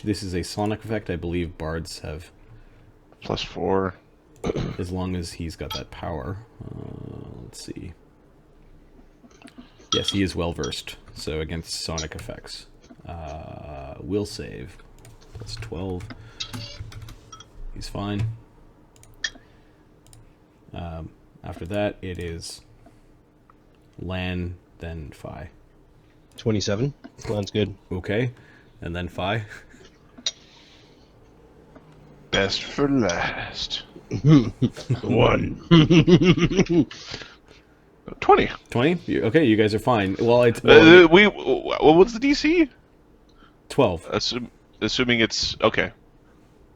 This is a sonic effect. I believe bards have +4. as long as he's got that power. Let's see. Yes, he is well versed. So against sonic effects, will save +12. He's fine. After that, it is Lan, then Phi. 27. Sounds good. Okay, and then Phi. Best for last. 1. 20. 20? Okay, you guys are fine. Well, it's what's the DC? 12. Assuming it's okay.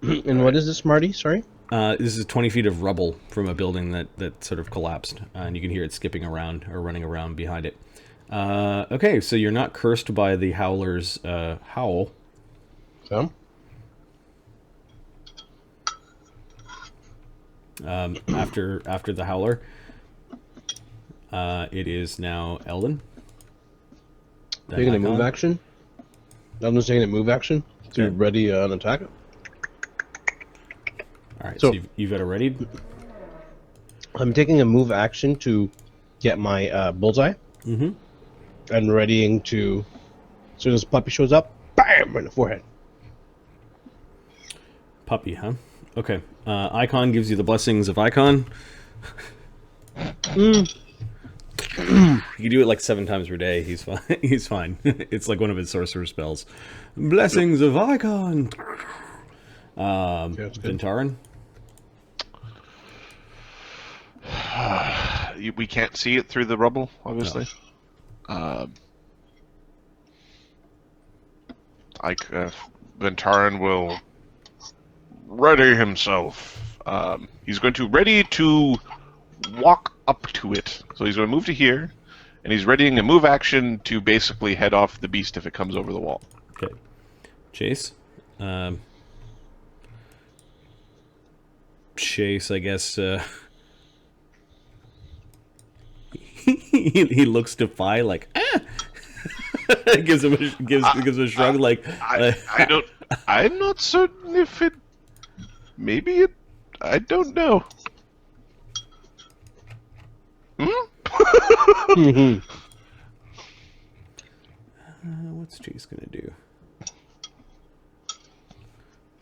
And what is this, Marty? Sorry? This is 20 feet of rubble from a building that sort of collapsed, and you can hear it skipping around or running around behind it. Okay, so you're not cursed by the Howler's howl. So? After the Howler, it is now Eldon. Taking a move action? Eldon's taking a move action to ready an attack. Alright, so you've got a ready? I'm taking a move action to get my bullseye. Mm-hmm. And readying to, as soon as Puppy shows up, BAM! In the forehead. Puppy, huh? Okay. Icon gives you the blessings of Icon. You do it like 7 times per day. He's fine. He's fine. It's like one of his sorcerer spells. Blessings of Icon. Ventarin. We can't see it through the rubble, obviously. No. Ventarin will ready himself. He's going to ready to walk up to it. So he's going to move to here, and he's readying a move action to basically head off the beast if it comes over the wall. Okay. Chase. Chase, I guess. He looks to Phi like, ah! gives him a shrug like. I don't. I'm not certain if it. Maybe it. I don't know. What's Chase gonna do?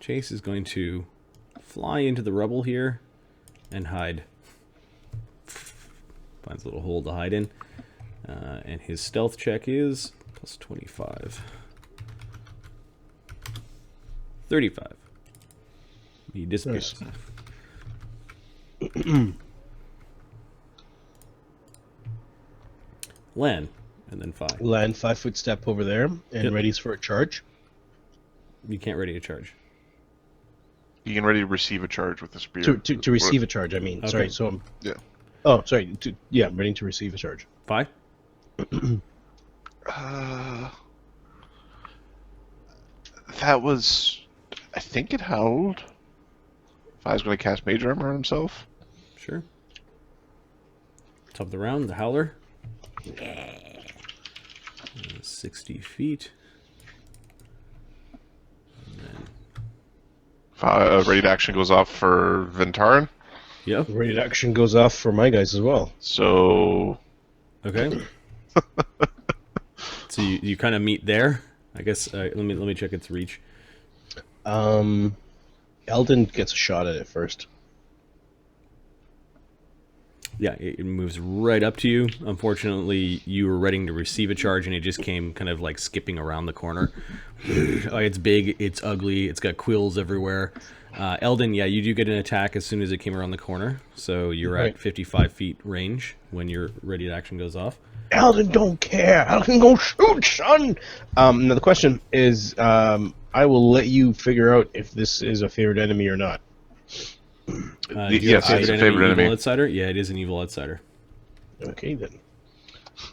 Chase is going to fly into the rubble here and hide. Finds a little hole to hide in. And his stealth check is +25. 35. He disappears. Nice. Lan, and then Phi. Land 5-foot step over there and readies for a charge. You can't ready a charge. You can ready to receive a charge with the spear. To receive a charge, I mean. Okay. Sorry, so I'm... Yeah. Oh, sorry. Ready to receive a charge. Phi? That was... I think it held. If I was going to cast Mage Armor on himself. Sure. Top of the round, the Howler. 60 feet. And then... Ready to action goes off for Ventarin. Yep. Ready to action goes off for my guys as well. So... Okay. So you kind of meet there. I guess let me check its reach. Eldon gets a shot at it first. Yeah, it moves right up to you. Unfortunately, you were ready to receive a charge, and it just came kind of like skipping around the corner. It's big, it's ugly, it's got quills everywhere. Eldon, yeah, you do get an attack as soon as it came around the corner, so you're at 55 feet range when your ready to action goes off. Eldon don't care. Eldon go shoot, son. Now the question is, I will let you figure out if this is a favorite enemy or not. Yes, it's a favorite enemy. Evil outsider? Yeah, it is an evil outsider. Okay then.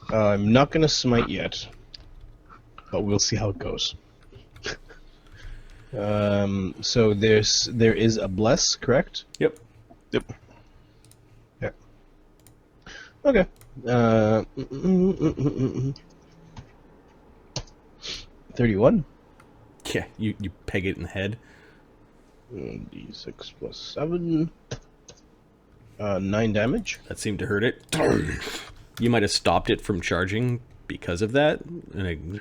I'm not gonna smite yet, but we'll see how it goes. So there is a bless, correct? Yep. Yep. Yeah. Okay. 31. Yeah, you peg it in the head. D6 plus 7. 9 damage. That seemed to hurt it. You might have stopped it from charging because of that. And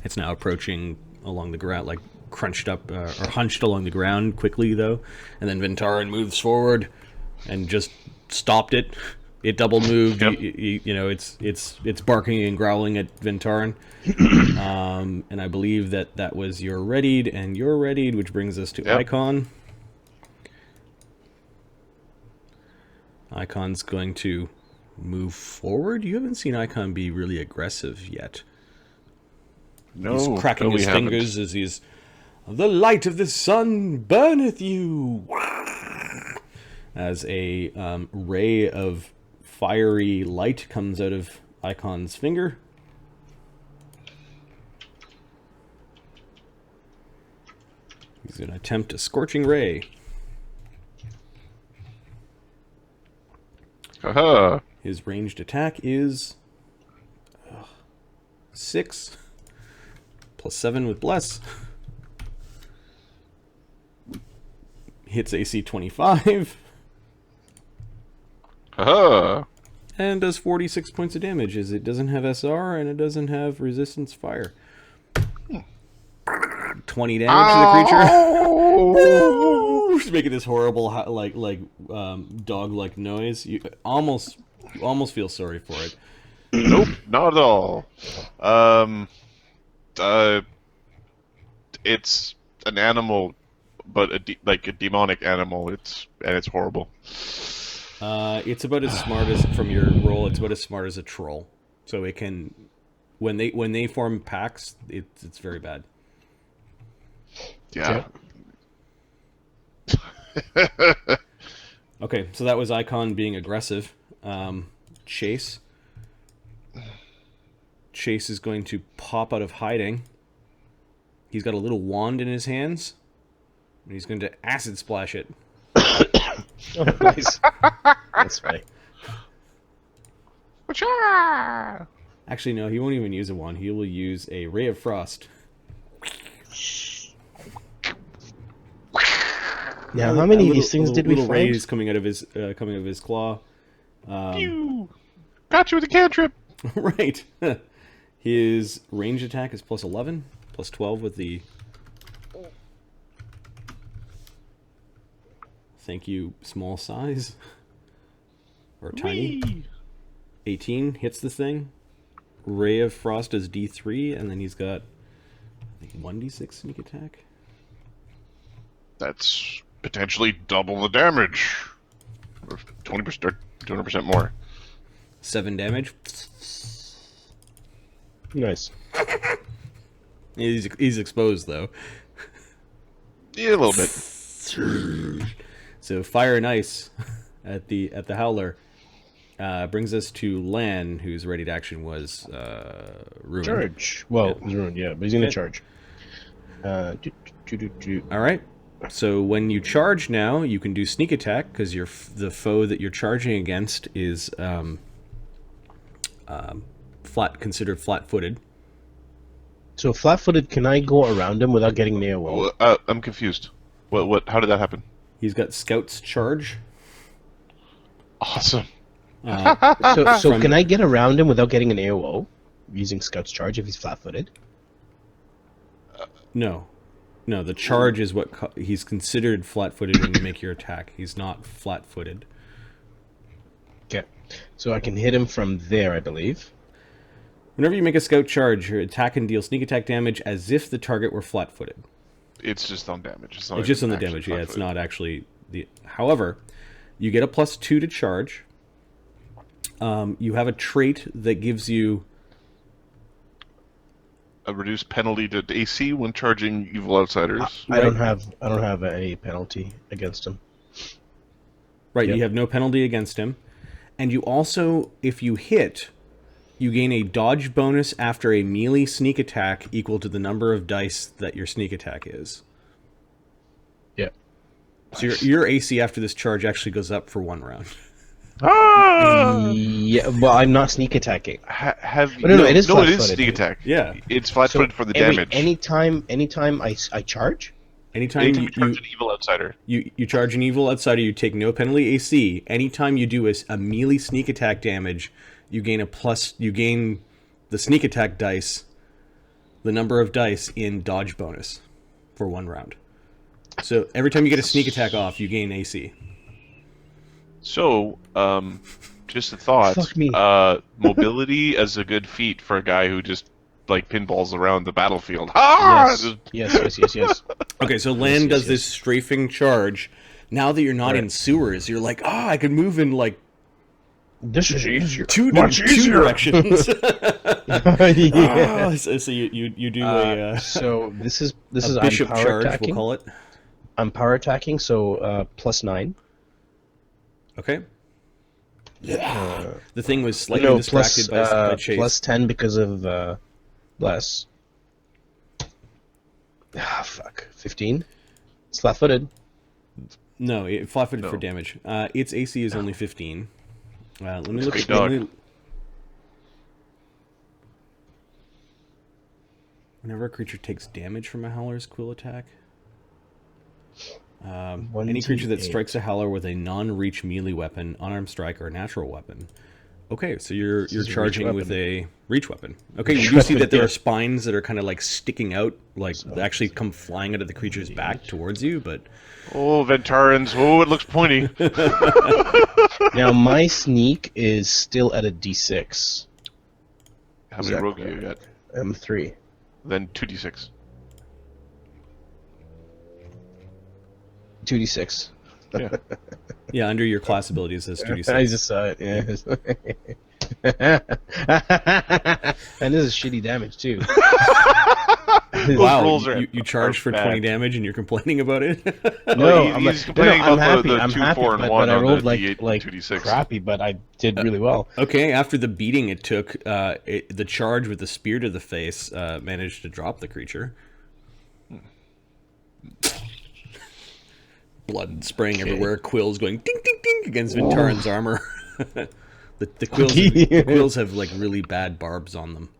it's now approaching along the ground, like crunched up or hunched along the ground quickly, though. And then Vintaran moves forward and just stopped it. It double moved. Yep. You know, it's barking and growling at Vintaran. And I believe that was your readied and your readied, which brings us to Yep. Icon. Icon's going to move forward. You haven't seen Icon be really aggressive yet. No, He's cracking no, we his haven't. fingers as he's... The light of the sun burneth you! As a ray of fiery light comes out of Icon's finger. He's going to attempt a scorching ray. Haha. His ranged attack is 6 plus 7 with bless. Hits AC 25 Haha. and does 46 points of damage as it doesn't have SR and it doesn't have resistance fire. 20 damage to the creature. Just making this horrible dog-like noise. You almost feel sorry for it. Nope, not at all. It's an animal, but a demonic animal. It's horrible. It's about as smart as, from your roll, it's about as smart as a troll. So it can, when they form packs, it's very bad. Yeah. Okay, so that was Icon being aggressive. Chase. Chase is going to pop out of hiding. He's got a little wand in his hands. And he's going to acid splash it. Oh, nice. That's funny. Actually, no, he won't even use a wand. He will use a Ray of Frost. Now, how many of these things did we little find? rays coming out of his claw. Pew! Got you with a cantrip. Right. His range attack is plus 11, plus 12 with the... Thank you, small size. Or tiny. Whee! 18 hits the thing. Ray of Frost is D3, and then he's got, I think, 1d6 sneak attack. That's potentially double the damage. Or 20% or 200% more. 7 damage. Nice. He's exposed, though. Yeah, a little bit. So fire and ice at the Howler brings us to Lan, whose ready to action was ruined. Charge. Well, it was ruined, yeah, but he's going to charge. All right. So when you charge now, you can do sneak attack because the foe that you're charging against is considered flat-footed. So flat-footed, can I go around him without getting near wall? I'm confused. What? How did that happen? He's got Scout's charge. Awesome. So can I get around him without getting an AOO using Scout's charge if he's flat-footed? No, the charge is what he's considered flat-footed when you make your attack. He's not flat-footed. Okay, so I can hit him from there, I believe. Whenever you make a Scout charge, your attack can deal sneak attack damage as if the target were flat-footed. It's just on damage. It's Just on the damage, yeah. It's not actually the. However, you get a +2 to charge. You have a trait that gives you a reduced penalty to AC when charging evil outsiders. I don't have any penalty against him. right. Yep. You have no penalty against him, and you also, if you hit, you gain a dodge bonus after a melee sneak attack equal to the number of dice that your sneak attack is. Yeah. So your AC after this charge actually goes up for 1 round. Ah! Yeah, well, I'm not sneak attacking. Have you? But no, it is no, it is flat-footed. sneak attack. Yeah. It's flat-footed for the damage. Anytime I charge. Anytime Anytime you, you charge an evil outsider. you charge an evil outsider, you take no penalty AC. Anytime you do a melee sneak attack damage, you gain the sneak attack dice, the number of dice in dodge bonus for 1 round. So every time you get a sneak attack off, you gain AC. So, just a thought. Fuck me. Mobility as a good feat for a guy who just like pinballs around the battlefield. Ah! Yes. Okay, so Lan yes, does yes. this strafing charge. Now that you're not in sewers, you're like, I could move in like This is easier. two easier. directions. Yeah. So you do a So this is bishop I'm power charge, attacking. we'll call it. I'm power attacking, so +9. Okay. The thing was slightly No, distracted by Chase. +10 because of bless. Fuck. 15. It's flat-footed. No, flat-footed for No. damage. Its AC is only 15. Let me look Good at dog. Whenever a creature takes damage from a Howler's Quill attack, One any creature that D8. strikes a Howler with a non-reach melee weapon, unarmed strike, or a natural weapon. Okay, so you're is a reach charging with weapon. a reach weapon. Okay, you Reach do see weapon, that there yeah. are spines that are kind of like sticking out, like they actually come flying out of the creature's back towards you, but Oh, Ventarans. Oh, it looks pointy. Now my sneak is still at a D6. How many that rogue you got? 3. Then 2d6. 2d6. Yeah. yeah, under your class abilities it says 2d6. I just saw it. Yeah. And this is shitty damage too. Wow, rolls are- you charged for bad. 20 damage and you're complaining about it? No, he's complaining I'm about happy. the I'm 2, happy, 4, and but 1 I on rolled the D8 and like 2d6. crappy, but I did really well. Okay, after the beating it took, the charge with the spear to the face managed to drop the creature. Blood spraying everywhere, quills going ding ding ding against Vintaran's armor. the quills have like really bad barbs on them.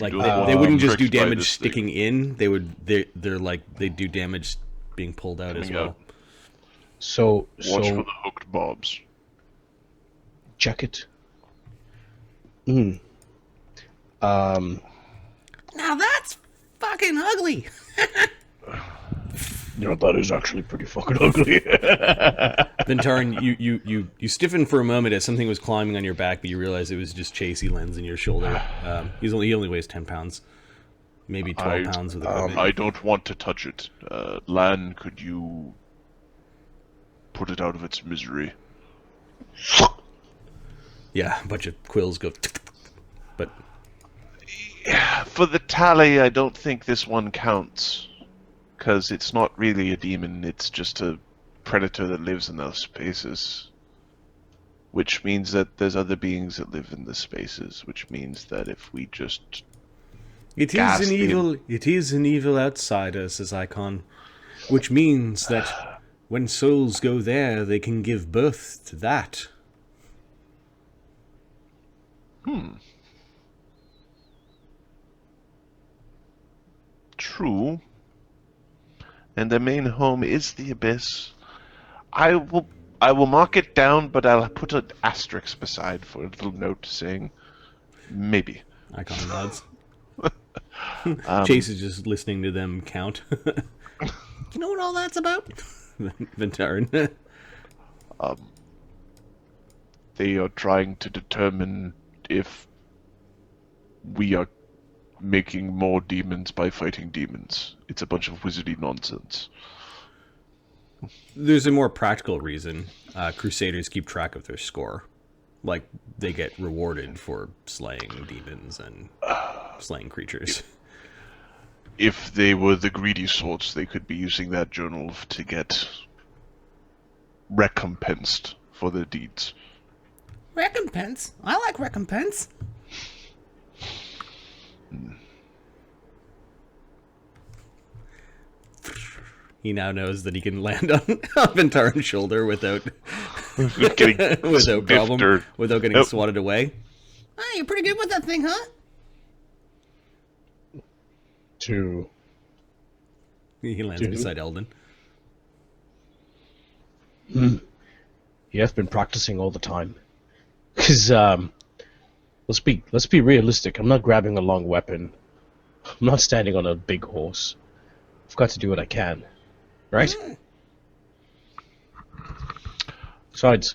Like they wouldn't just do Tricked by damage this sticking in; they do damage being pulled out as Coming well. out. So Watch for the hooked bobs. check it. Now that's fucking ugly. You know, that is actually pretty fucking ugly. Vintaran, you stiffened for a moment as something was climbing on your back, but you realized it was just Chasey Lens in your shoulder. He only weighs 10 pounds, maybe 12 pounds with equipment. I don't want to touch it. Lan, could you put it out of its misery? Yeah, a bunch of quills go. But For the tally, I don't think this one counts. Because it's not really a demon, it's just a predator that lives in those spaces. Which means that there's other beings that live in the spaces, which means that if we just... it Gas is an the- evil. It is an evil outsider, says Icon, which means that when souls go there, they can give birth to that. True. And their main home is the Abyss. I will mark it down, but I'll put an asterisk beside for a little note saying, maybe. Icon nods. Chase is just listening to them count. You know what all that's about? Vintaran. They are trying to determine if we are making more demons by fighting demons. It's a bunch of wizardy nonsense. There's a more practical reason. Crusaders keep track of their score. Like, they get rewarded for slaying demons and slaying creatures. If they were the greedy sorts, they could be using that journal to get recompensed for their deeds. Recompense? I like recompense. He now knows that he can land on Vintaran's shoulder without Getting without problem, or, without getting Nope. swatted away. Oh, you're pretty good with that thing, huh? 2. He lands Dude. beside Eldon. You have been practicing all the time. Because, let's be realistic. I'm not grabbing a long weapon. I'm not standing on a big horse. I've got to do what I can. Right? Besides,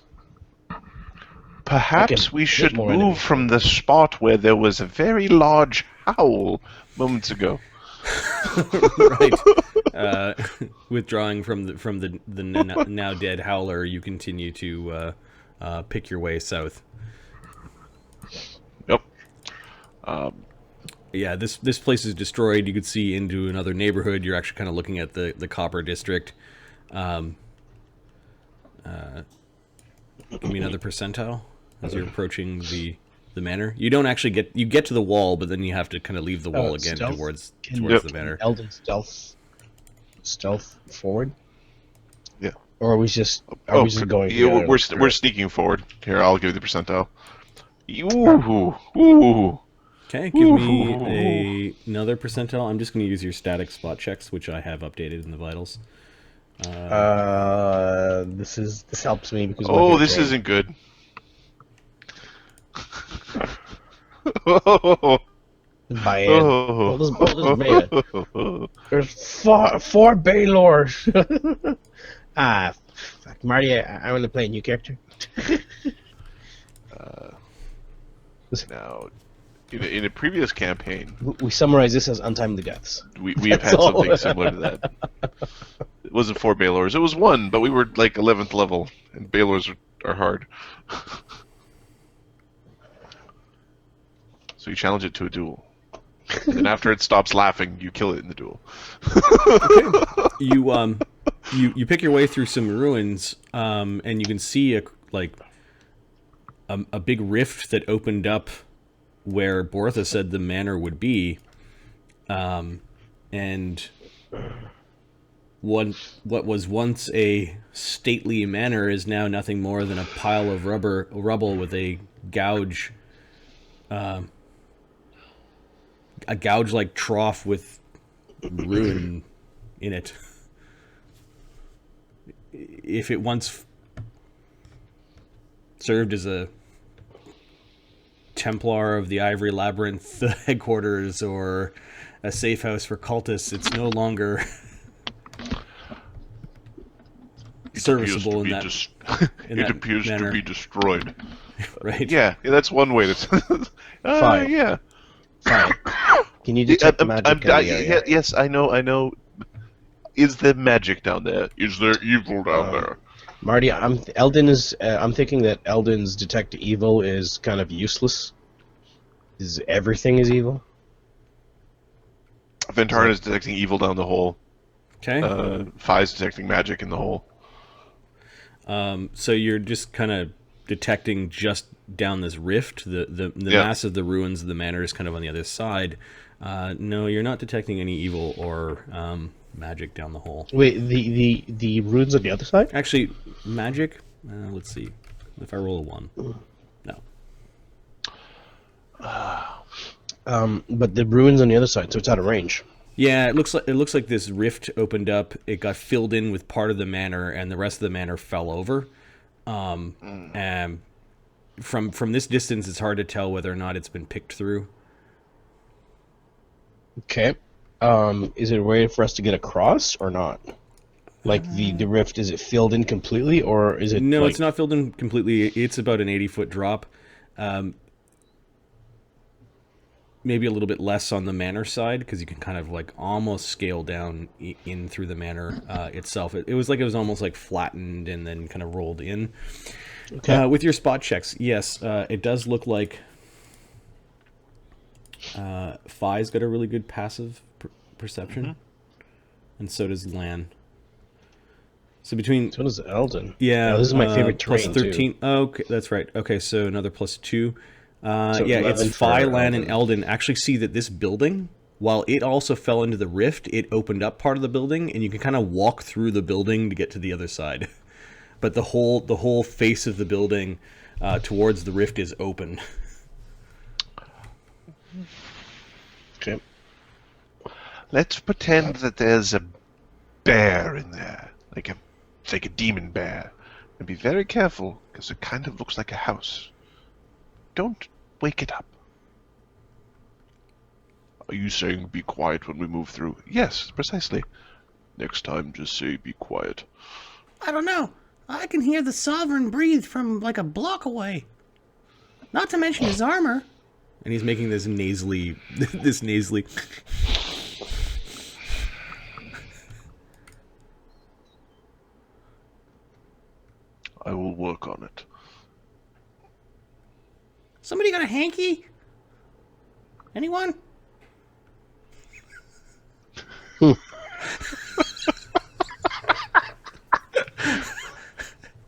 Perhaps Again, we bit should more move enemy. from the spot where there was a very large howl moments ago. Right. Withdrawing from the now dead howler, you continue to pick your way south. Yep. Yeah, this place is destroyed. You could see into another neighborhood. You're actually kind of looking at the copper district. Give me another percentile as you're approaching the manor. You don't actually get to the wall, but then you have to kind of leave the wall again stealth? towards Yep. the manor. Eldon stealth forward? Yeah. Or are we just going? Yeah, together? we're sneaking forward. Here, I'll give you the percentile. Ooh. Okay, give me another percentile. I'm just going to use your static spot checks, which I have updated in the vitals. This helps me because Oh, this isn't good. Oh. By there's four Baylors. Fuck, Marty, I want to play a new character. Now, in a previous campaign, We summarize this as untimely deaths. we have had That's all. something similar to that. It wasn't 4 Baylors. It was 1, but we were like 11th level, and Baylors are hard. So you challenge it to a duel. And then after it stops laughing, you kill it in the duel. You pick your way through some ruins, and you can see a big rift that opened up where Bortha said the manor would be, and what was once a stately manor is now nothing more than a pile of rubble with a gouge-like trough with ruin in it. If it once served as a Templar of the Ivory Labyrinth headquarters or a safe house for cultists, it's no longer serviceable in that. It appears manner. to be destroyed. Right? Yeah, that's one way to. Fine. Yeah. Fine. Can you detect magic in the area? Yes, I know. Is there magic down there? Is there evil down there? Marty, I'm thinking that Eldon's detect evil is kind of useless. Is everything is evil? Ventarn is detecting evil down the hole. Okay. Fi's detecting magic in the hole. So you're just kind of detecting just down this rift. The mass of the ruins of the manor is kind of on the other side. No, you're not detecting any evil or magic down the hole. Wait, the runes on the other side? Actually, magic. Let's see. If I roll a 1, no. But the ruins on the other side, so it's out of range. Yeah, it looks like this rift opened up. It got filled in with part of the manor, and the rest of the manor fell over. And from this distance, it's hard to tell whether or not it's been picked through. Okay. Is it a way for us to get across or not? Like the rift, is it filled in completely, or is it? No, it's not filled in completely. It's about an 80-foot drop. Maybe a little bit less on the manor side, because you can kind of like almost scale down in through the manor itself. It was almost like flattened and then kind of rolled in. Okay. With your spot checks, yes, it does look like Fi's got a really good passive perception, and so does Lan. So between So does Eldon. yeah, this is my favorite plus terrain 13. too. Oh, okay, that's right. Okay, so another plus 2. So Yeah, 11 it's for Fi, Lan, and Eldon. Eldon actually see that this building, while it also fell into the rift, it opened up part of the building, and you can kind of walk through the building to get to the other side. but the whole face of the building towards the rift is open. Okay. Let's pretend that there's a bear in there, like a demon bear, and be very careful because it kind of looks like a house. Don't wake it up. Are you saying be quiet when we move through? Yes, precisely. Next time, just say be quiet. I don't know. I can hear the Sovereign breathe from like a block away. Not to mention his armor. And he's making this nasally, I will work on it. Somebody got a hanky? Anyone?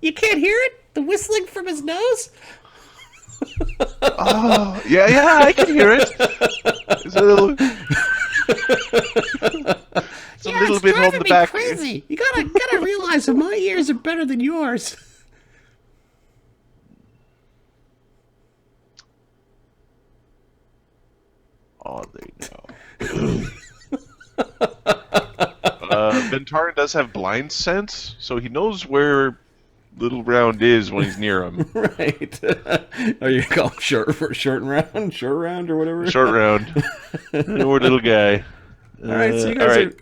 You can't hear it? The whistling from his nose? Oh, yeah, I can hear it. It's a little, It's bit on the back. Crazy. You gotta realize that my ears are better than yours. Are they now? Ventar does have blind sense, so he knows where Little Round is when he's near him. Right. Are you call him short round or whatever? Short Round. Or little guy. All right, so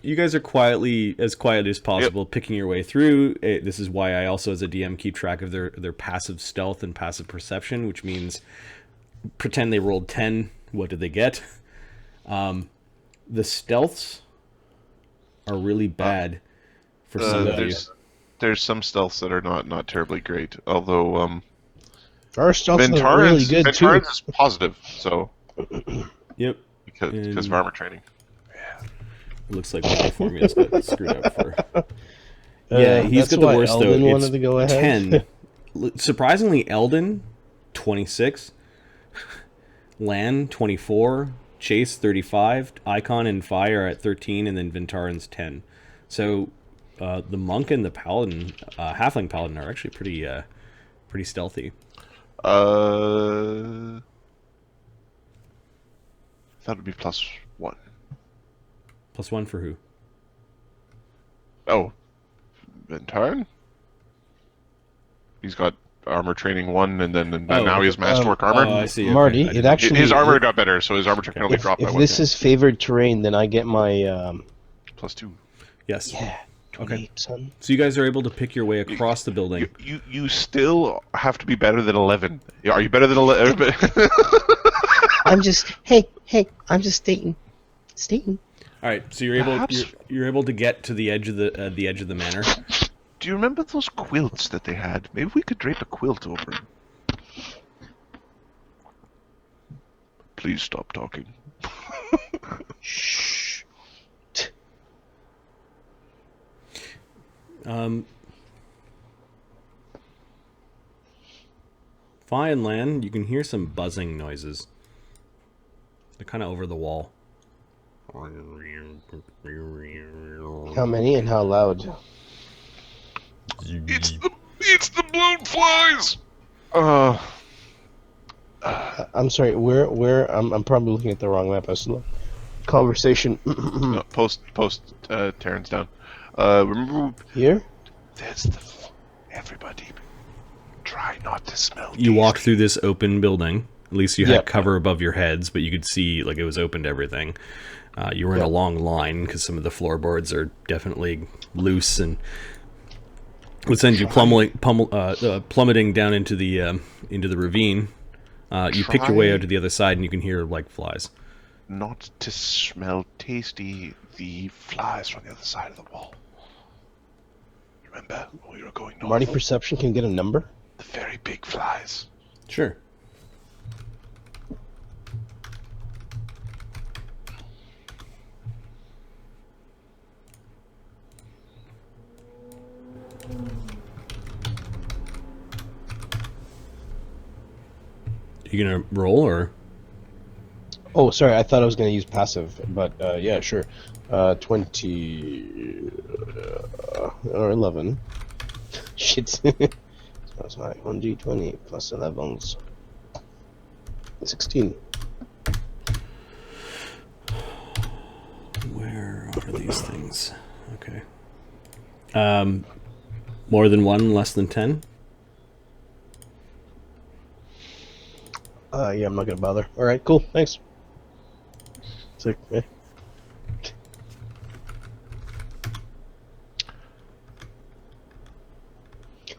you guys are quietly, as quiet as possible, picking your way through. This is why I also, as a DM, keep track of their passive stealth and passive perception, which means pretend they rolled 10. What did they get? The stealths are really bad for some of you. There's some stealths that are not terribly great, although Our stealth is really good too. Ventarans is positive, so Yep. Because of armor training. It looks like my formulas got screwed up for. Yeah, he's got the worst Eldon though. wanted to go ahead. 10. Surprisingly, Eldon 26, Lan 24, Chase 35, Icon and Fire at 13, and then Vintaran's 10. So the monk and the paladin, halfling paladin, are actually pretty stealthy. That would be +1. +1 for who? Oh, Ventarn? He's got armor training 1, and then now he has masterwork armor. Oh, I see. Marty, Okay. it actually his armor got better, so his armor check can only drop by if 1. this is favored terrain, then I get my +2. Yes. yeah 28, son. So you guys are able to pick your way across the building. You still have to be better than 11. Are you better than 11? I'm just I'm just stating. All right, so you're able Perhaps- you're able to get to the edge of the manor. Do you remember those quilts that they had? Maybe we could drape a quilt over them. Please stop talking. Shh. Fine, Lan, you can hear some buzzing noises. They're kind of over the wall. How many and how loud? It's the blown flies. I'm sorry. Where? I'm probably looking at the wrong map. Conversation. No, post Terrence down. Remember Here? there's everybody. Try not to smell. You walk through this open building. At least you had Yep. cover above your heads, but you could see like it was open to everything. You were in a long line because some of the floorboards are definitely loose and would send you plummeting down into the ravine. You pick your way out to the other side, and you can hear like flies. Not to smell tasty the flies from the other side of the wall. Remember when we were going north? Marty perception can get a number. The very big flies. Sure. You gonna roll or? Oh, sorry. I thought I was going to use passive, but yeah, sure. 20 or 11. Shit. So that's high. 1d20 plus 11s. 16. Where are these things? Okay. More than 1, less than 10? Yeah, I'm not gonna bother. Alright, cool, thanks. It's like, eh.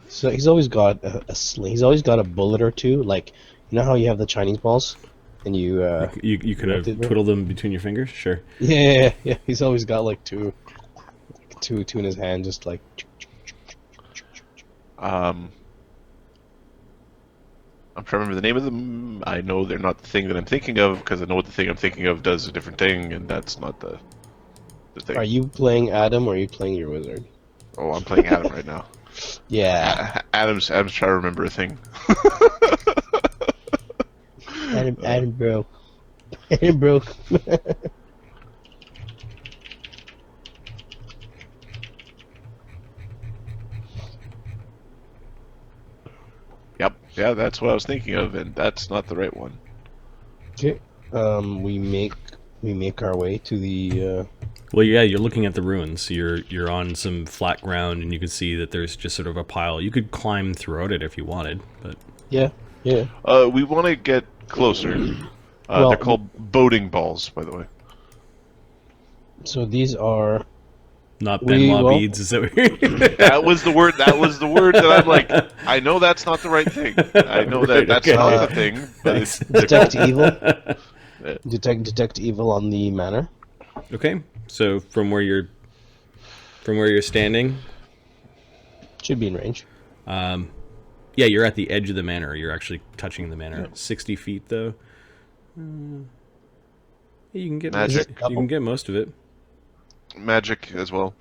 So he's always got a sling. He's always got a bullet or two. Like, you know how you have the Chinese balls, and you You kind of twiddle them between your fingers? Sure. yeah. He's always got like two in his hand, just like. I'm trying to remember the name of them. I know they're not the thing that I'm thinking of, because I know what the thing I'm thinking of does a different thing, and that's not the thing. Are you playing Adam or are you playing your wizard? Oh, I'm playing Adam right now. Yeah. Adam's trying to remember a thing. Adam broke. Adam broke. Yep. Yeah, that's what I was thinking of, and that's not the right one. Okay. We make our way to the. Well, yeah, you're looking at the ruins. You're on some flat ground, and you can see that there's just sort of a pile. You could climb throughout it if you wanted, but Yeah. We want to get closer. Well, they're called boating balls, by the way. So these are. not We Benoit will- beads. Is that weird? That was the word. That was the word that I'm like. I know that's not the right thing. I know Right, that's okay. not the thing. But it's, Detect evil. Detect evil on the manor. Okay, so from where you're standing, Should be in range. yeah, you're at the edge of the manor. You're actually touching the manor. 60 feet, though. Yeah, you can get Magic. You can get most of it. magic as well.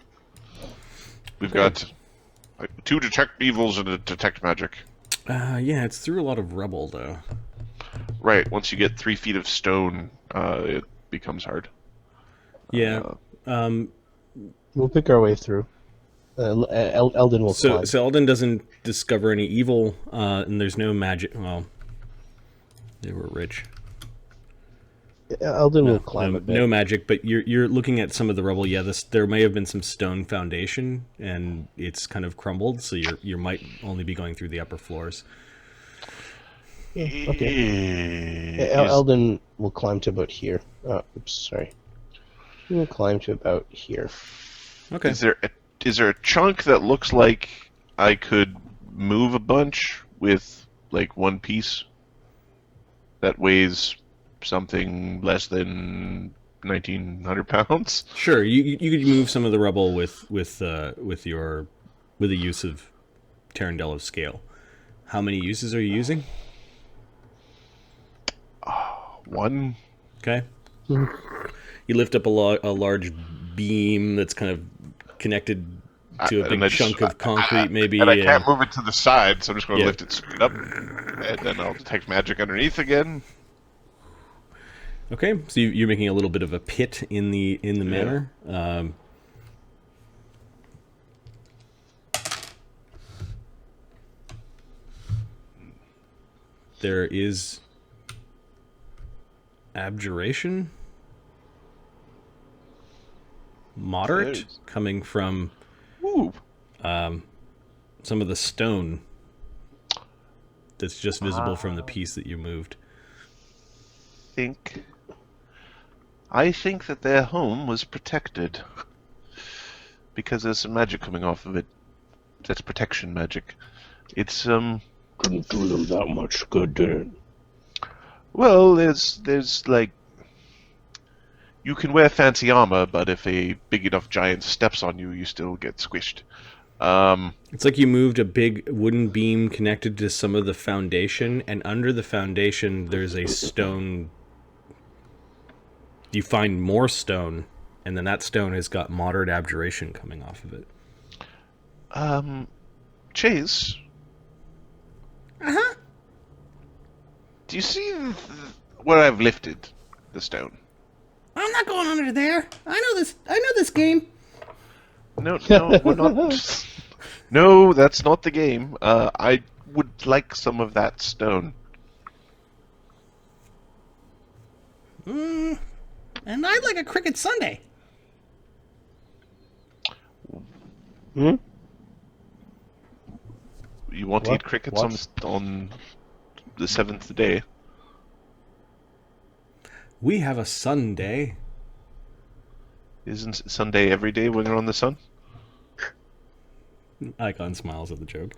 We've got 2 detect evils and a detect magic. Yeah, it's through a lot of rubble, though. Right. Once you get 3 feet of stone, it becomes hard. Yeah. We'll pick our way through. Eldon will So climb. Eldon doesn't discover any evil, and there's no magic. Well, they were rich. Eldon will climb a bit. No magic, but you're looking at some of the rubble. Yeah, there may have been some stone foundation, and it's kind of crumbled. So you might only be going through the upper floors. Okay. Eldon will climb to about here. Oops, sorry. He will climb to about here. Okay. Is there a chunk that looks like I could move a bunch with like one piece that weighs something less than 1,900 pounds? Sure, you could move some of the rubble with the use of Tarandella's scale. How many uses are you using? 1. Okay. You lift up a large beam that's kind of connected to a And big I chunk of concrete, maybe. And I can't move it to the side, so I'm just going to Yeah. lift it straight up, and then I'll detect magic underneath again. Okay, so you're making a little bit of a pit in the manor. There is abjuration, moderate, There's- coming from Ooh. some of the stone that's just visible from the piece that you moved. I think that their home was protected because there's some magic coming off of it. That's protection magic. It's Couldn't do them that much good, did it? well, there's like you can wear fancy armor, but if a big enough giant steps on you, you still get squished. It's like you moved a big wooden beam connected to some of the foundation, and under the foundation there's a stone. You find more stone, and then that stone has got moderate abjuration coming off of it. Chase. Uh-huh. Do you see where I've lifted the stone? I'm not going under there. I know this game. No, we're not. No, that's not the game. I would like some of that stone. And I'd like a cricket sundae. Hmm? You want to What? eat crickets What? on the 7th day? We have a Sunday. Isn't Sunday every day when you're on the sun? Icon smiles at the joke.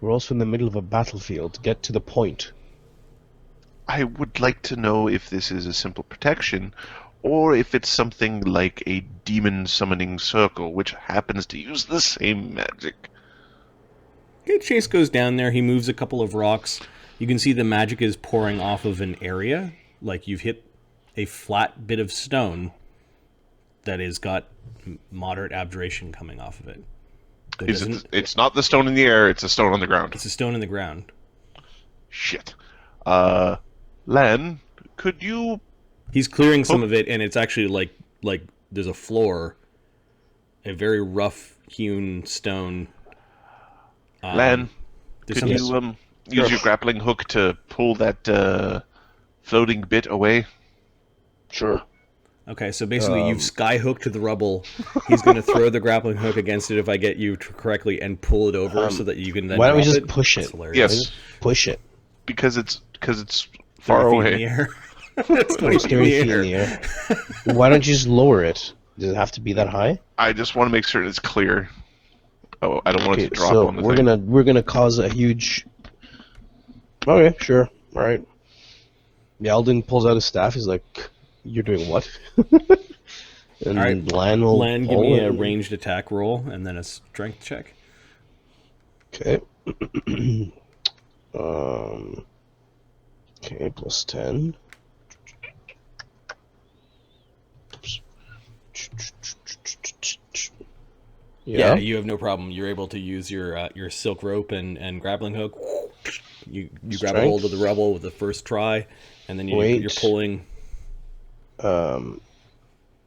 We're also in the middle of a battlefield. Get to the point. I would like to know if this is a simple protection, or if it's something like a demon summoning circle, which happens to use the same magic. Okay, Chase goes down there. He moves a couple of rocks. You can see the magic is pouring off of an area, like you've hit a flat bit of stone that has got moderate abjuration coming off of it. It It's not the stone in the air, it's a stone on the ground. It's a stone in the ground. Shit. Len, could you... He's clearing some of it, and it's actually like there's a floor, a very rough hewn stone. Len, There's could some- you use your grappling hook to pull that floating bit away? Sure. Okay, so basically you've skyhooked the rubble. He's going to throw the grappling hook against it if I get you correctly and pull it over so that you can then Why don't we drop just push That's it? hilarious. Yes, Push it. because it's 30 far feet away. in the air. It's 30 It's feet in 30 the feet in the air. Why don't you just lower it? Does it have to be that high? I just want to make certain it's clear. Oh, I don't want it Okay, to drop so on the we're thing. we're gonna cause a huge. Okay, sure, all right. Yaldin pulls out his staff. He's like, "You're doing what?" And All right, Lan will. Lan, give pull me a and- ranged attack roll and then a strength check. Okay. Okay, plus 10. Oops. Yeah, Yeah. you have no problem. You're able to use your silk rope and grappling hook. You grab a Strength? hold of the rubble with the first try, and then you're Wait. pulling.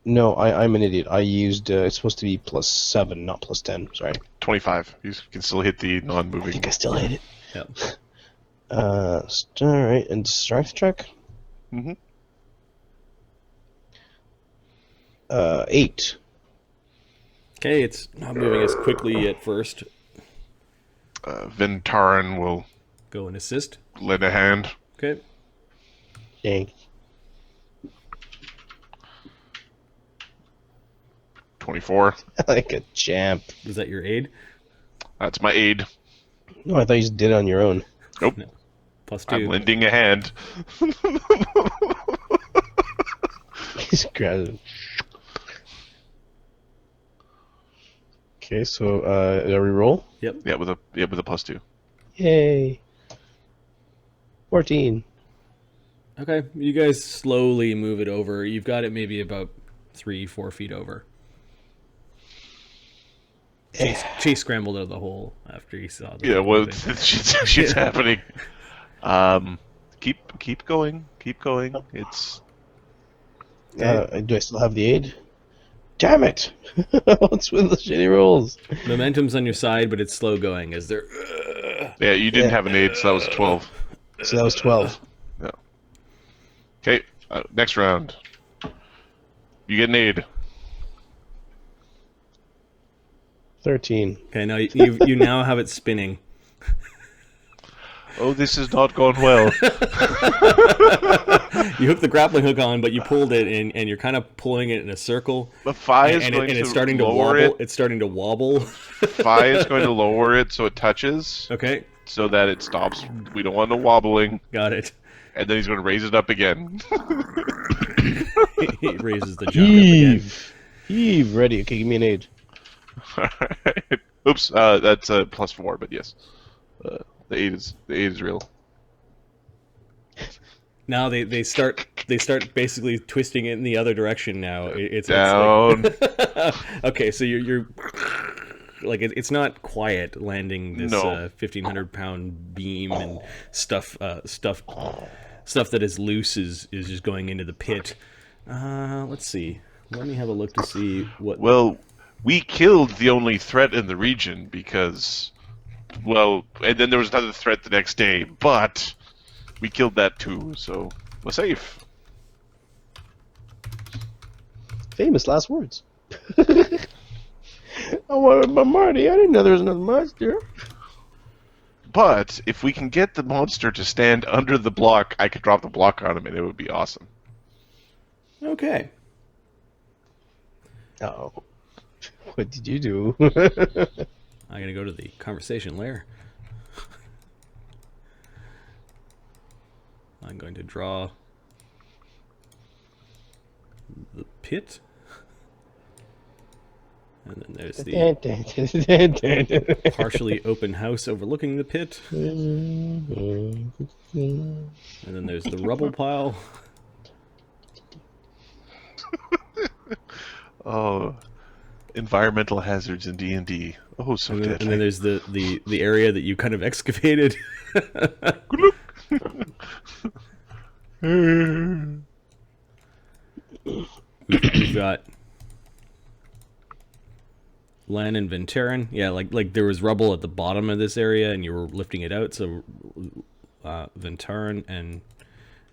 No, I'm an idiot. I used. It's supposed to be plus 7, not plus 10. Sorry. 25. You can still hit the I non-moving. think I still hit it. Yep. Alright, and strength check? Mm-hmm. 8. Okay, it's not moving as quickly at first. Ventaran will Go and assist. lend a hand. Okay. Dang. 24. Like a champ. Is that your aid? That's my aid. No, I thought you just did it on your own. Nope. No. Plus I'm 2. lending a hand. He's grabbed it. Okay, so did I reroll? Yep. Yeah, with a plus 2. Yay. 14. Okay, you guys slowly move it over. You've got it maybe about 3-4 feet over. Chase scrambled out of the hole after he saw the Yeah, well, movement. shit's happening. Keep going. Keep going. It's Do I still have the aid? Damn it! What's with the shitty rolls? Momentum's on your side, but it's slow going as they're. yeah. You didn't Yeah. have an aid, so that was 12. So that was 12. Okay. Next round. You get an aid. 13. Okay, now you now have it spinning. Oh, this has not gone well. You hooked the grappling hook on, but you pulled it, and you're kind of pulling it in a circle. The Phi is And going it's to starting to lower wobble. it. It's starting to wobble. Phi is going to lower it so it touches, Okay, so that it stops. We don't want no wobbling. got it. And then he's going to raise it up again. He raises the junk up again. Heave! Ready. Okay, give me an aid. Alright. Oops, that's a plus 4, but yes. The aid is real. Now they start basically twisting it in the other direction. Now it's Down. like, okay, so you're like it's not quiet landing this No. 1,500-pound beam and stuff that is loose is just going into the pit. Let's see. Let me have a look to see what. Well, we killed the only threat in the region because, well, and then there was another threat the next day, but we killed that too, so we're safe. Famous last words. Oh, but Marty, I didn't know there was another monster. But if we can get the monster to stand under the block, I could drop the block on him and it would be awesome. Okay. Oh. What did you do? I'm gonna go to the conversation layer. I'm going to draw the pit. And then there's the partially open house overlooking the pit. And then there's the rubble pile. Oh, environmental hazards in D&D. Oh, so And deadly. then there's the area that you kind of excavated. We've got Lan and Venturin. Yeah, like there was rubble at the bottom of this area, and you were lifting it out. So Venturin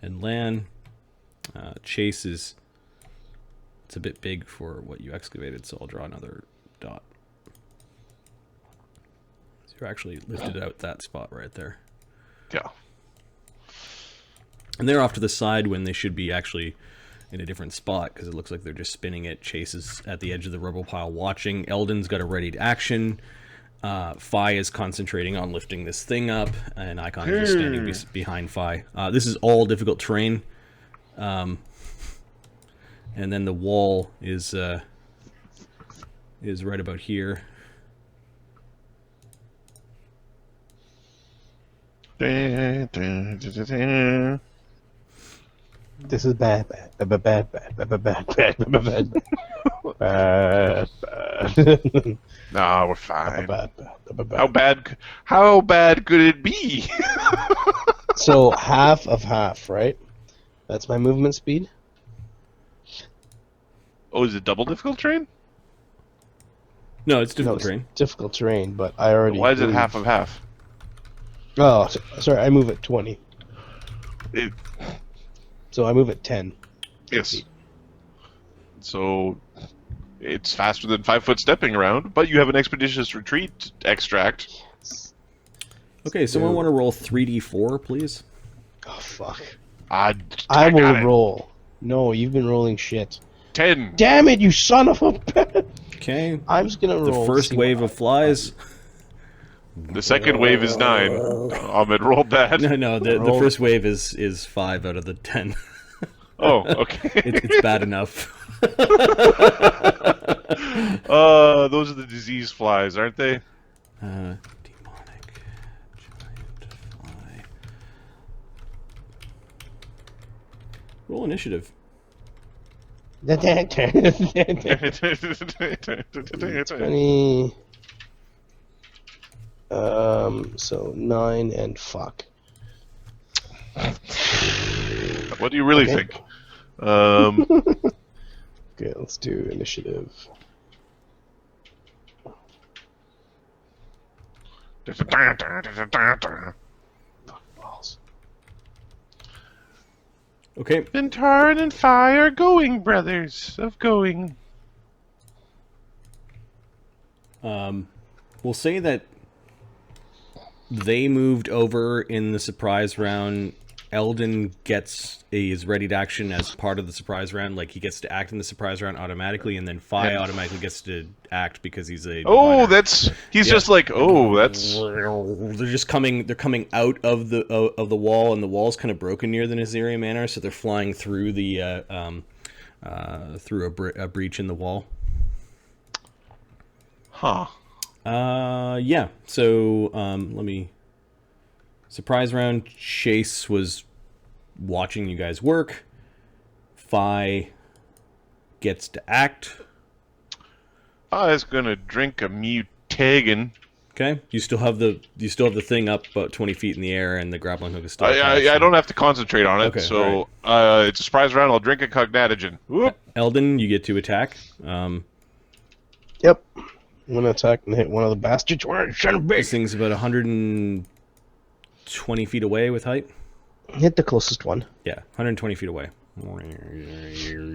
and Lan. Chase is it's a bit big for what you excavated, so I'll draw another dot. So you actually lifted out that spot right there. Yeah. And they're off to the side when they should be actually in a different spot, because it looks like they're just spinning it. Chase is at the edge of the rubble pile watching. Eldon's got a ready to action. Fi is concentrating on lifting this thing up, and Icon is just standing behind Fi. This is all difficult terrain. And then the wall is right about here. This is bad. Nah, we're fine. How bad could it be? So half of half, right? That's my movement speed. Oh, is it double difficult terrain? No, it's difficult No, terrain. it's difficult terrain, but I already. Why is it moved. half of half? Oh, sorry. I move at 20, It, so I move at 10. yes. So it's faster than 5 foot stepping around, but you have an expeditious retreat extract. Okay, someone want to roll 3d4, please? Oh fuck! I I will got it. roll. No, you've been rolling shit. 10. Damn it, you son of a bitch! Okay. I'm just gonna The roll. first see wave what of flies. The second wave is 9. Ahmed rolled that. No, the first wave is 5 out of the 10. Oh, okay. It's bad enough. Those are the disease flies, aren't they? Demonic giant fly. Roll initiative. 20. So 9 and fuck. What do you really Okay. think? Okay, let's do initiative. Fuck balls. Okay. Venturin and Fi are going, brothers. Of going. We'll say that they moved over in the surprise round. Eldon gets his ready to action as part of the surprise round. Like, he gets to act in the surprise round automatically, and then Fi automatically gets to act because he's a Oh, diviner. he's Yeah. just like, oh, that's... They're just coming. They're coming out of the wall, and the wall's kind of broken near the Nyserian Manor, so they're flying through the through a breach in the wall. Huh. Yeah. So let me. Surprise round. Chase was watching you guys work. Fi gets to act. I was gonna drink a mutagen. Okay. You still have the thing up about 20 feet in the air, and the grappling hook is still attached. I don't have to concentrate on it, Okay, so it's a surprise round. I'll drink a cognatogen. Whoop. Eldon, you get to attack. Yep. I'm gonna attack and hit one of the bastards. Where son of a This bitch. thing's about 120 feet away with height. Hit the closest one. Yeah, 120 feet away.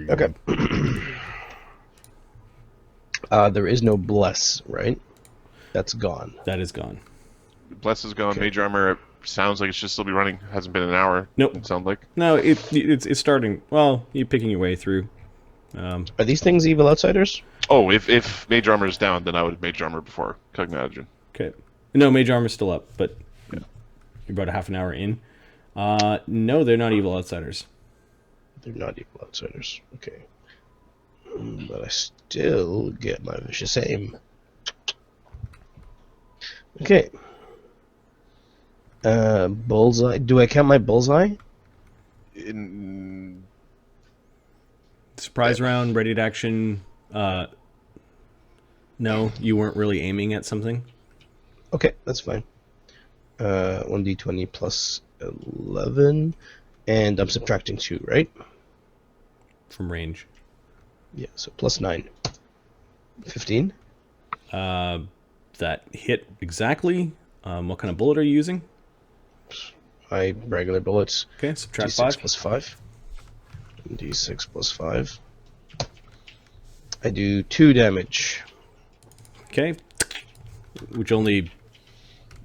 Okay. There is no bless, right? That's gone. That is gone. Bless is gone. Okay. Mage armor sounds like it should still be running. Hasn't been an hour. Nope. It sounds like. No, it's starting. Well, you're picking your way through. Are these things evil outsiders? Oh, if mage armor is down, then I would mage armor before killing Hadrian. Okay. No, mage armor's still up, but you're about a half an hour in. No, they're not evil outsiders. They're not evil outsiders. Okay. But I still get my vicious aim. Okay. Bullseye. Do I count my bullseye? Surprise round, ready to action. No, you weren't really aiming at something. Okay, that's fine. 1d20 plus 11. And I'm subtracting 2, right? From range. Yeah, so plus 9. 15? That hit exactly. What kind of bullet are you using? My regular bullets. Okay, subtract D6 5. plus 5. D6 plus 5. I do 2 damage. Okay. Which only...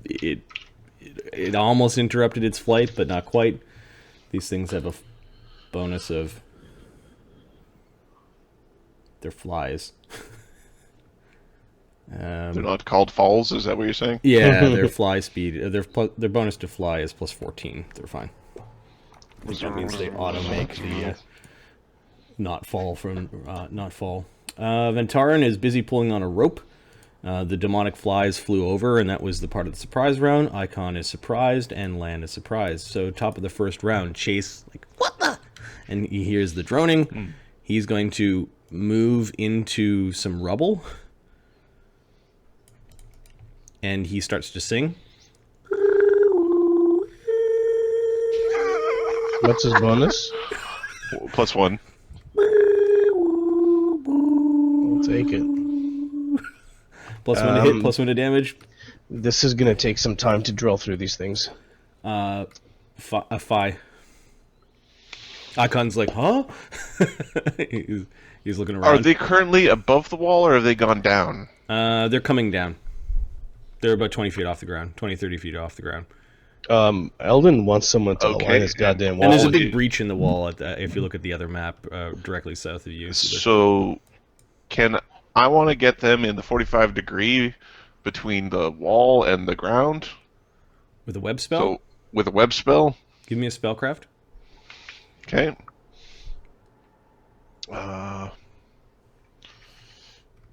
It almost interrupted its flight, but not quite. These things have a bonus of... They're flies. They're not called falls. Is that what you're saying? Yeah, their fly speed. Their bonus to fly is plus 14. They're fine. That means they auto make the not fall from not fall. Ventarin is busy pulling on a rope. The demonic flies flew over, and that was the part of the surprise round. Icon is surprised, and Land is surprised. So top of the first round, Chase like what the, and he hears the droning. He's going to move into some rubble. And he starts to sing. What's his bonus? Plus 1. I'll take it. Plus 1 to hit, plus 1 to damage. This is going to take some time to drill through these things. A fi. Icon's like, huh? he's looking around. Are they currently above the wall, or have they gone down? They're coming down. They're about 20 feet off the ground. 20, 30 feet off the ground. Eldon wants someone to Okay. align his goddamn wall. And there's a Well, big breach in the wall if you look at the other map directly south of you. So, I want to get them in the 45 degree between the wall and the ground. With a web spell? So, with a web spell. Give me a spellcraft. Okay. I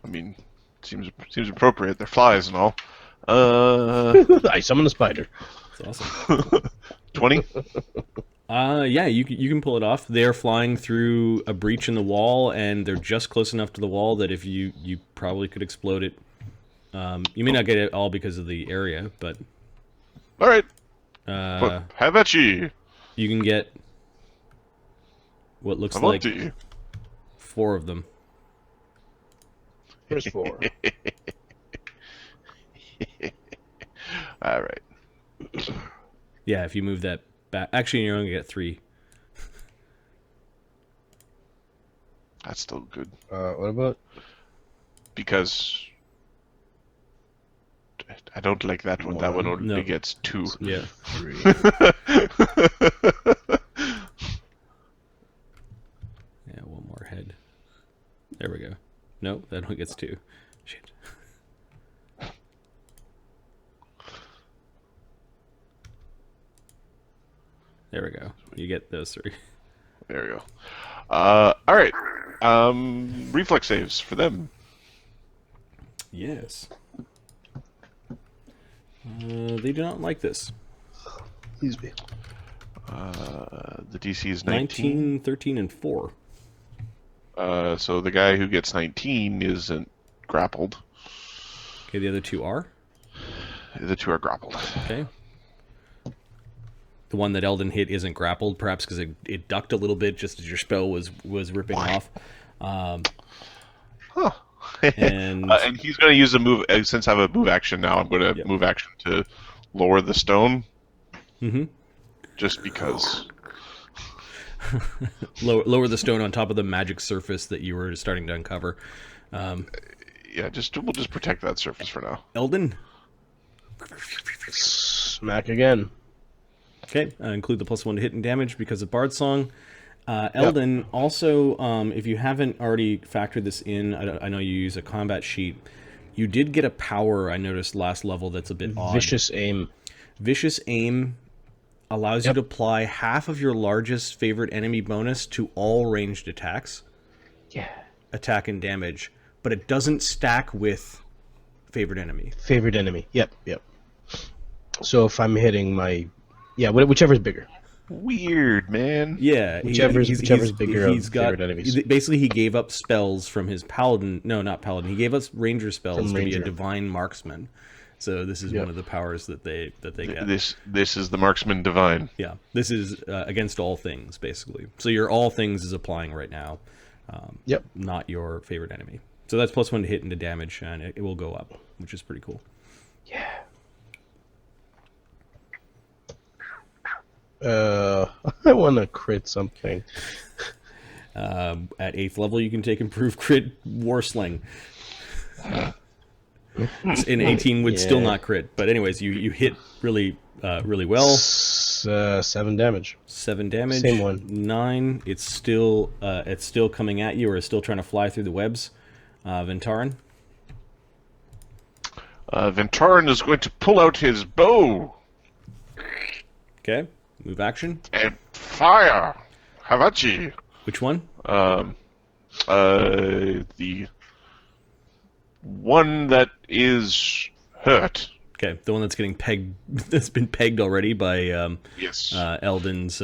mean, seems appropriate. They're flies and all. I summon a spider. That's awesome. 20? Yeah, you can pull it off. They're flying through a breach in the wall, and they're just close enough to the wall that if you probably could explode it. You may not get it all because of the area, but All right. Have at ye. you can get what looks I'm like empty. 4 of them. Here's 4. All right. Yeah, if you move that back. Actually, you're only going to get 3. That's still good. What about? Because I don't like that one. That one only No. gets 2. Yeah. 3. Yeah, one more head. There we go. No, that only gets 2. Shit. There we go. You get those 3. There we go. All right. Reflex saves for them. Yes. They do not like this. Excuse me. The DC is 19. 19, 13, and 4. So the guy who gets 19 isn't grappled. Okay, the other 2 are. The 2 are grappled. Okay. The one that Eldon hit isn't grappled, perhaps because it ducked a little bit just as your spell was ripping off. Huh. And and he's going to use a move. Since I have a move action now, I'm going to move action to lower the stone. Mm-hmm. Just because. lower the stone on top of the magic surface that you were starting to uncover. Yeah, we'll just protect that surface for now. Eldon? Smack again. Okay, include the +1 to hit and damage because of Bard Song. Eldon, also, if you haven't already factored this in, I know you use a combat sheet. You did get a power, I noticed, last level that's a bit odd. Vicious Aim. Vicious Aim allows you to apply half of your largest favorite enemy bonus to all ranged attacks. Yeah. Attack and damage. But it doesn't stack with favorite enemy. Favorite enemy. Yep. So if I'm hitting my... Yeah, whichever's bigger. Weird, man. Yeah. Whichever's bigger he's of got, favorite enemies. Basically, he gave up spells from his paladin... No, not paladin. He gave us ranger spells to be a Ranger. divine marksman. So this is one of the powers that they get. This is the marksman divine. Yeah. This is against all things, basically. So your all things is applying right now. Not your favorite enemy. So that's +1 to hit and to damage, and it will go up, which is pretty cool. Yeah. I want to crit something. At 8th level, you can take improved crit war sling. In 18 would still not crit, but anyways, you hit really well. 7 damage. 7 damage. Same one. 9. It's still coming at you, or is still trying to fly through the webs. Ventarin. Ventarin is going to pull out his bow. Okay. Move action. And fire. Havachi. Which one? The one that is hurt. Okay, the one that's getting pegged. That's been pegged already by Yes. Eldon's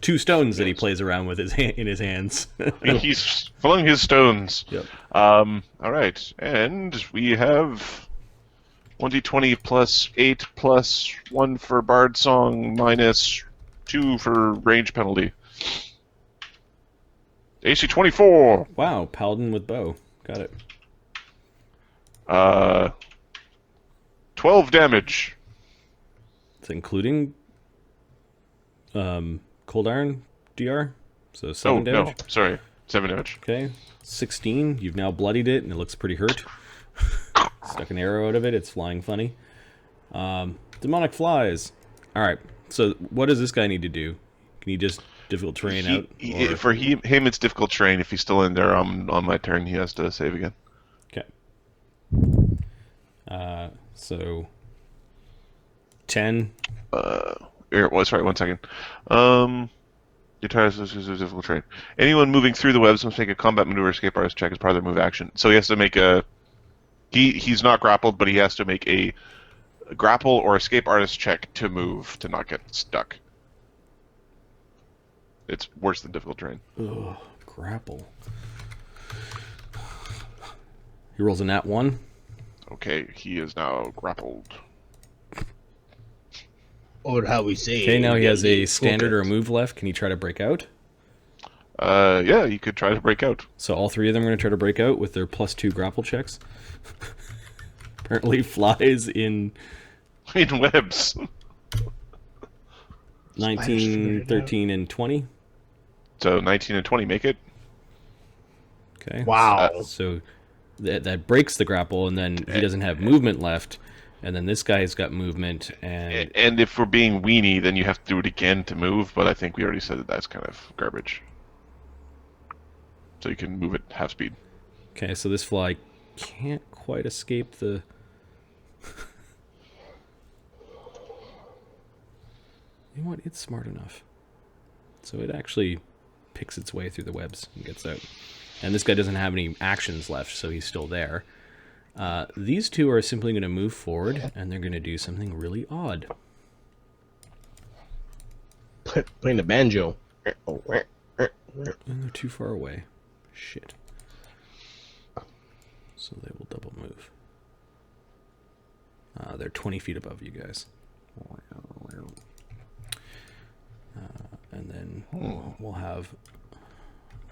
2 stones that he plays around with in his hands. He's flung his stones. Yep. All right, and we have 1d20 plus 8 plus 1 for Bard Song minus 2 for range penalty. AC 24. Wow, paladin with bow. Got it. 12 damage. It's including cold iron DR. So 7 damage. No, sorry, 7 damage. Okay, 16. You've now bloodied it, and it looks pretty hurt. Stuck an arrow out of it. It's flying funny. Demonic flies. All right. So what does this guy need to do? Can he just difficult terrain out? Or... For him, it's difficult terrain. If he's still in there on my turn, he has to save again. Okay. So 10. Sorry, 1 second. Your tires is difficult terrain. Anyone moving through the webs must make a combat maneuver escape artist check as part of their move action. So he has to make a. He's not grappled, but he has to make a grapple or escape artist check to move to not get stuck. It's worse than difficult terrain. Ugh, grapple. He rolls a nat 1. Okay, he is now grappled. Or how we say. Okay, now he has a standard or a move left. Can he try to break out? Yeah, you could try to break out. So all 3 of them are going to try to break out with their +2 grapple checks. Apparently flies in webs. 19, 13, and 20. So 19 and 20 make it. Okay. Wow. So that breaks the grapple, and then he doesn't have movement left. And then this guy's got movement, And if we're being weenie, then you have to do it again to move, but I think we already said that that's kind of garbage. So you can move at half speed. Okay, so this fly can't quite escape the... You know what? It's smart enough. So it actually picks its way through the webs and gets out. And this guy doesn't have any actions left, so he's still there. These 2 are simply going to move forward, and they're going to do something really odd. Playing the banjo. And they're too far away. Shit. So they will double move. They're 20 feet above you guys. And then we'll have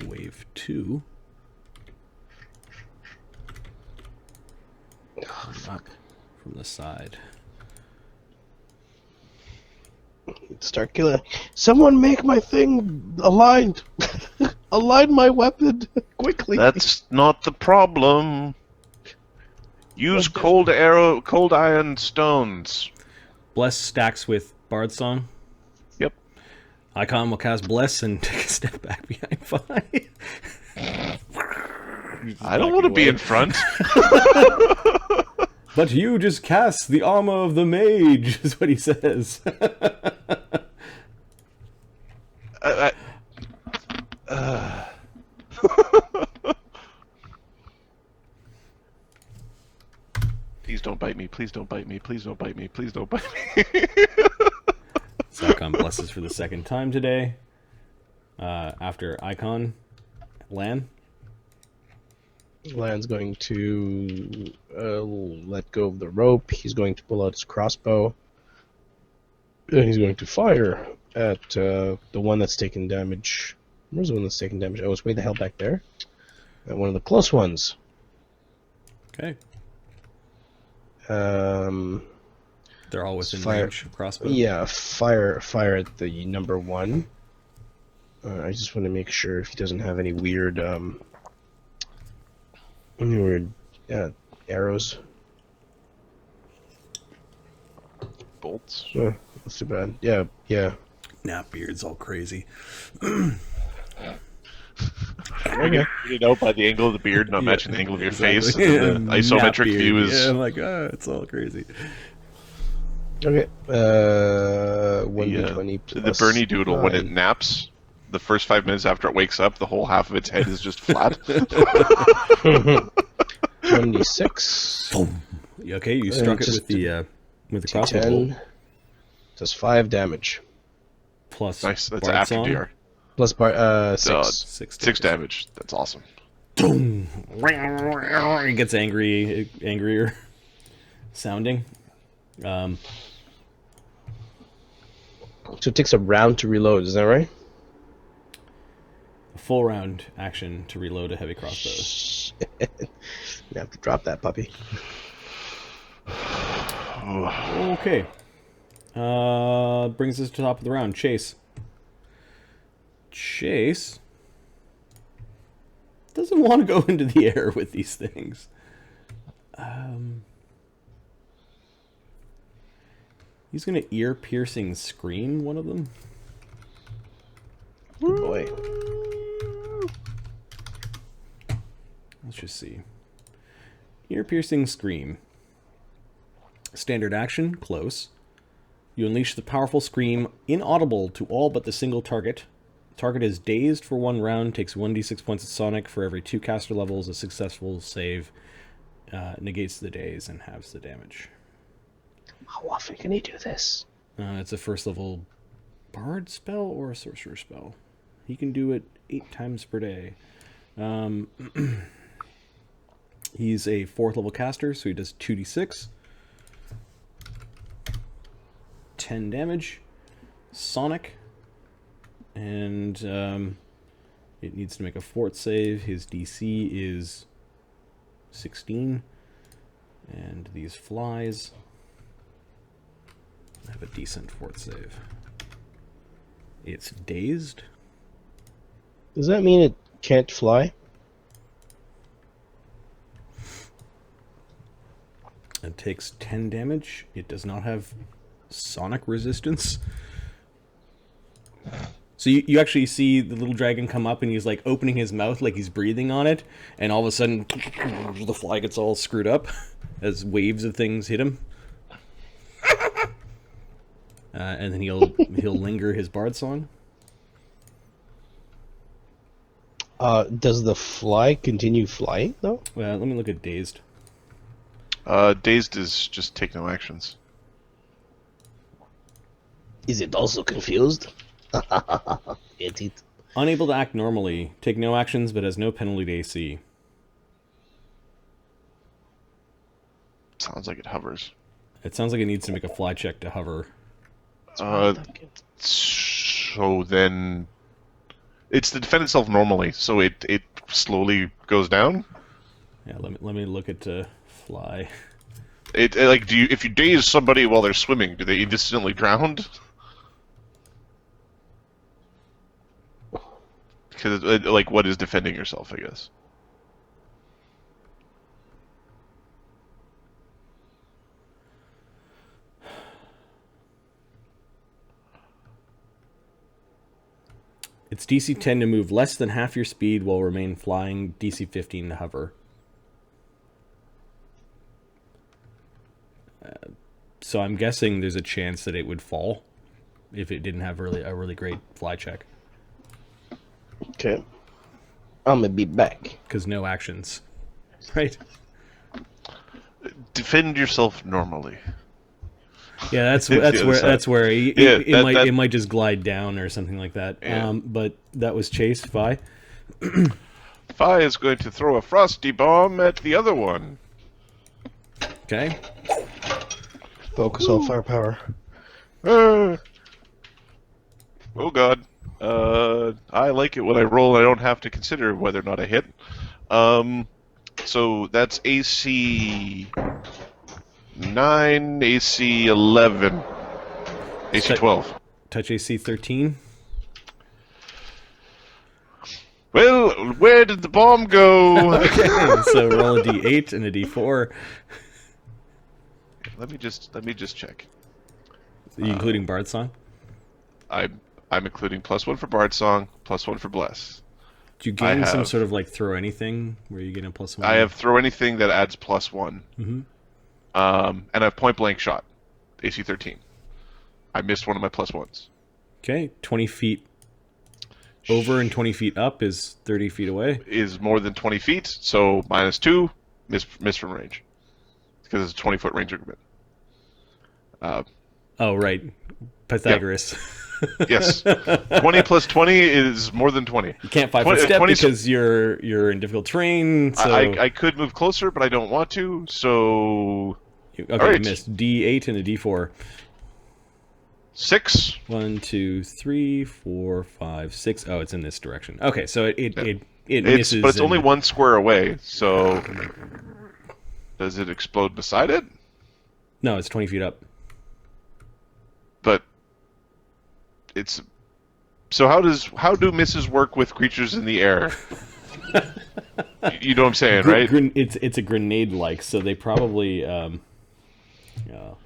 wave 2. Up from the side. Start killing. Someone make my thing aligned. Align my weapon quickly. That's not the problem. Use cold iron stones. Bless stacks with Bard Song. Yep. Icon will cast Bless and take a step back behind 5. I don't want to be in front. But you just cast the armor of the mage, is what he says. Please don't bite me. Please don't bite me. Please don't bite me. Please don't bite me. So Icon blesses for the second time today. After Icon, Lan. Lan's going to let go of the rope. He's going to pull out his crossbow. And he's going to fire at the one that's taking damage. Where's the one that's taking damage? Oh, it's way the hell back there. At one of the close ones. Okay. They're They're all within range of crossbow. Yeah, fire at the number 1. I just want to make sure if he doesn't have any weird arrows. Bolts. That's too bad. Yeah. Beard's all crazy. Okay. You know, by the angle of the beard, not matching the angle of your face. Exactly. And the isometric Beard. view is Yeah, I'm like, it's all crazy. Okay. 1d20 the plus Bernie Doodle when it 9. naps. The first 5 minutes after it wakes up, the whole half of its head is just flat. 1d6. Okay, you struck it with the crossbow bolt. 10. Does 5 damage. Plus Nice. That's Bard after Song. DR. Plus 6. 6 damage. That's awesome. It gets angrier sounding. So it takes a round to reload, is that right? A full round action to reload a heavy crossbow. You have to drop that puppy. Okay. Brings us to the top of the round. Chase doesn't want to go into the air with these things. He's going to ear-piercing scream one of them. Oh boy. Let's just see. Ear-piercing scream. Standard action, close. You unleash the powerful scream, inaudible to all but the single target. Target is dazed for 1 round, takes 1d6 points of sonic for every 2 caster levels. A successful save negates the daze and halves the damage. How often can he do this? It's a first level bard spell or a sorcerer spell. He can do it 8 times per day. He's a 4th level caster, so he does 2d6. 10 damage. Sonic. And it needs to make a fort save. His DC is 16. And these flies have a decent fort save. It's dazed. Does that mean it can't fly? It takes 10 damage. It does not have sonic resistance. So you actually see the little dragon come up and he's like opening his mouth like he's breathing on it, and all of a sudden the fly gets all screwed up as waves of things hit him. And then he'll linger his bard song. Does the fly continue flying though? Let me look at dazed. Dazed is just take no actions. Is it also confused? It. Unable to act normally, take no actions but has no penalty to AC. Sounds like it hovers. It sounds like it needs to make a fly check to hover. So then it's to defend itself normally, so it slowly goes down. Yeah, let me look at fly. Like, if you daze somebody while they're swimming, do they instantly drown? Because like, what is defending yourself? I guess. It's DC 10 to move less than half your speed while remain flying. DC 15 to hover. So I'm guessing there's a chance that it would fall if it didn't have a really great fly check. Okay. I'm gonna be back. Because no actions, right? Defend yourself normally. Yeah, that's where it might just glide down or something like that. Yeah. But that was Chase Vi. Fi is going to throw a frosty bomb at the other one. Okay. Focus on firepower. Oh god. I like it when I roll and I don't have to consider whether or not I hit. So that's AC 9, AC 11, AC 12. Touch AC 13. Well, where did the bomb go? Okay, so roll a D8 and a D4. Let me just check. Are you including Bard Song? I'm including +1 for Bard Song, +1 for Bless. Do you gain some sort of like throw anything where you get a +1? I have throw anything that adds +1. Mm-hmm. And I have point blank shot, AC 13. I missed one of my +1s. Okay, 20 feet over and 20 feet up is 30 feet away. Is more than 20 feet, so -2, miss from range. Because it's a 20-foot range increment. Oh, right. Pythagoras. Yep. Yes. 20 plus 20 is more than 20. You can't 5-foot step because you're in difficult terrain. So I could move closer, but I don't want to, so... Okay, right. you missed. D8 and a D4. 6. 1, 2, 3, 4, 5, 6. Oh, it's in this direction. Okay, so it It's, misses. but it's only 1 square away, so... Does it explode beside it? No, it's 20 feet up. But... It's... So how do misses work with creatures in the air? You know what I'm saying, right? It's a grenade-like, so they probably...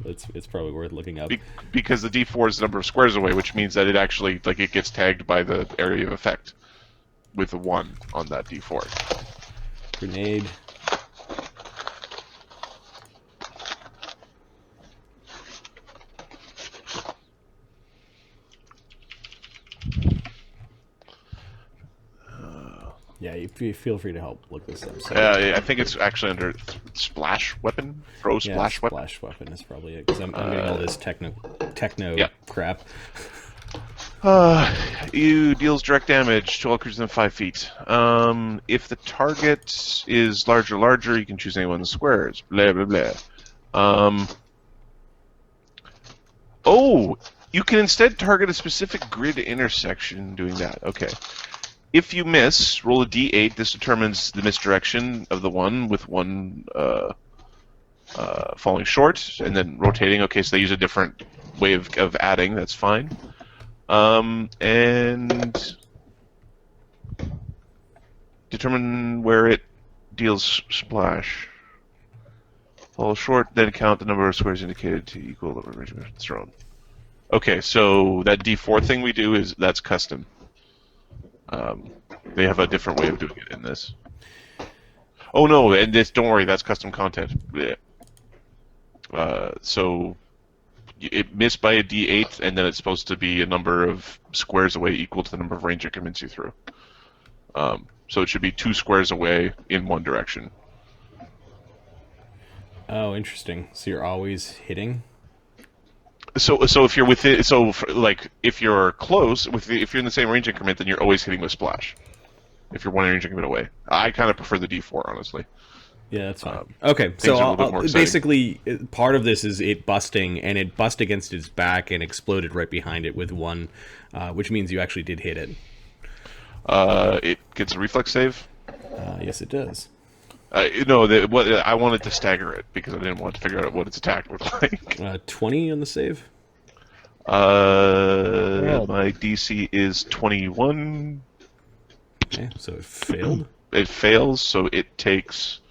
it's probably worth looking up. Because the D4 is the number of squares away, which means that it actually, like, it gets tagged by the area of effect with a 1 on that D4. Grenade. Yeah, you feel free to help look this up. So. I think it's actually under splash weapon, splash weapon. Splash weapon is probably it because I'm getting all this techno crap. You deals direct damage to all creatures within 5 feet. If the target is larger, you can choose any one of the squares. Blah blah blah. Oh, you can instead target a specific grid intersection doing that. Okay. If you miss, roll a d8. This determines the misdirection of the one with one falling short, and then rotating. Okay, so they use a different way of adding. That's fine. And determine where it deals splash. Fall short, then count the number of squares indicated to equal the range of thrown. Okay, so that d4 thing we do that's custom. They have a different way of doing it in this. Oh no, and don't worry, that's custom content. So it missed by a d8, and then it's supposed to be a number of squares away equal to the number of range increments you threw. So it should be 2 squares away in one direction. Oh, interesting. So you're always hitting? So if you're within, if you're close, if you're in the same range increment, then you're always hitting with splash. If you're 1 range increment away, I kind of prefer the D4, honestly. Yeah, that's fine. Okay, so basically, part of this is it busting, and it bust against its back and exploded right behind it with 1, which means you actually did hit it. It gets a reflex save. Yes, it does. No, I wanted to stagger it because I didn't want to figure out what its attack looked like. 20 on the save. My DC is 21. Okay, so it failed. It fails, so it takes